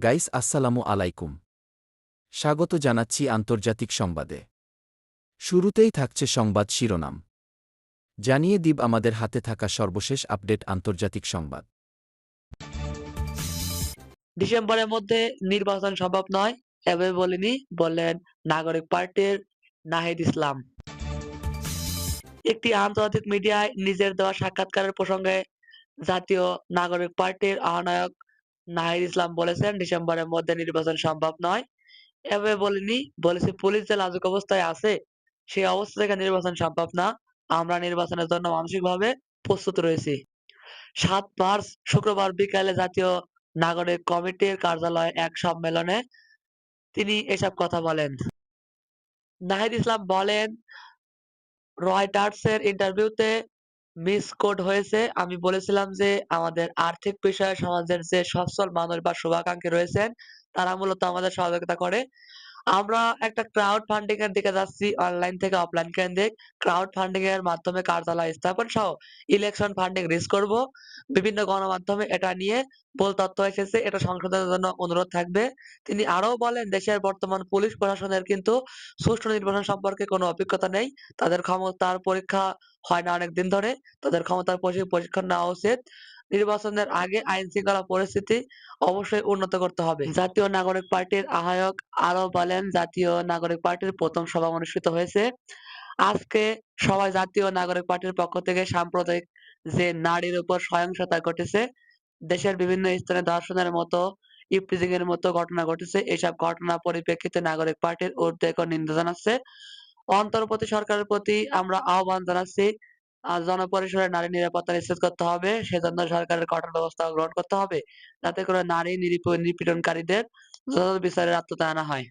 Guys আসসালামু আলাইকুম। স্বাগত জানাচ্ছি আন্তর্জাতিক সংবাদে। শুরুতেই থাকছে সংবাদ শিরোনাম। জানিয়ে দিব আমাদের হাতে থাকা সর্বশেষ আপডেট আন্তর্জাতিক সংবাদ। ডিসেম্বরের মধ্যে নির্বাচন সম্ভব নয়, এভাবে বললেন নাগরিক পার্টির নাহিদ ইসলাম। একটি আন্তর্জাতিক মিডিয়ায় নিজের দেওয়া সাক্ষাৎকারের প্রসঙ্গে জাতীয় নাগরিক পার্টির আহ্বায়ক নাহিদ ইসলাম বলেছেন, ডিসেম্বরের মধ্যে নির্বাচন সম্ভব নয়। এভাবে বলেছি পুলিশ যে লাজুক অবস্থায় আছে, সেই অবস্থা থেকে নির্বাচন সম্ভব না। আমরা নির্বাচনের জন্য মানসিকভাবে প্রস্তুত রয়েছি। ৭ মার্চ শুক্রবার বিকালে জাতীয় নাগরিক কমিটির কার্যালয়ে এক সম্মেলনে তিনি এসব কথা বলেন। নাহিদ ইসলাম বলেন, রয়টার্সের ইন্টারভিউতে মিসকোট হয়েছে। আমি বলেছিলাম যে আমাদের আর্থিক বিষয়ে সমাজের যে সচ্ছল মানুষ বা শুভাকাঙ্ক্ষী রয়েছেন, তারা মূলত আমাদের সহযোগিতা করে। আমরা একটা ক্রাউড ফান্ডিং এর দিকে যাচ্ছি, অনলাইন থেকে অফলাইন কেন্দ্রিক। ক্রাউড ফান্ডিং এর মাধ্যমে কার্যালয় স্থাপন সহ ইলেকশন ফান্ডিং রিজ করব। বিভিন্ন গণমাধ্যমে এটা নিয়ে ভুল তথ্য এসেছে, এটা সংশোধনের জন্য অনুরোধ থাকবে। তিনি আরও বলেন, দেশের বর্তমান পুলিশ প্রশাসনের কিন্তু সুষ্ঠু নির্বাচন সম্পর্কে কোনো অভিজ্ঞতা নেই। তাদের ক্ষমতার পরীক্ষা হয় না অনেক দিন ধরে। তাদের ক্ষমতার প্রশিক্ষণ নেওয়া উচিত। নির্বাচনের আগে আইন শৃঙ্খলা পরিস্থিতি অবশ্যই উন্নত করতে হবে। জাতীয় নাগরিক পার্টির আহ্বায়ক আরো বলেন, জাতীয় নাগরিক পার্টির প্রথম সভা অনুষ্ঠিত হয়েছে আজকে। সবাই জাতীয় নাগরিক পার্টির পক্ষ থেকে সাম্প্রদায়িক যে নারীর উপর সহিংসতা ঘটেছে, দেশের বিভিন্ন স্থানে ধর্ষণের মতো, ইভটিজিং এর মতো ঘটনা ঘটেছে। এসব ঘটনার পরিপ্রেক্ষিতে নাগরিক পার্টির উদ্বেগ ও নিন্দা জানাচ্ছে। অন্তর্বর্তী সরকারের প্রতি আমরা আহ্বান জানাচ্ছি, জনপরিসরে নারী নিরাপত্তা নিশ্চিত করতে হবে। সেজন্য সরকারের কঠোর ব্যবস্থা গ্রহণ করতে হবে, যাতে করে নারী নিপীড়নকারীদের যথাযথ বিচারের আওতায় আনা হয়।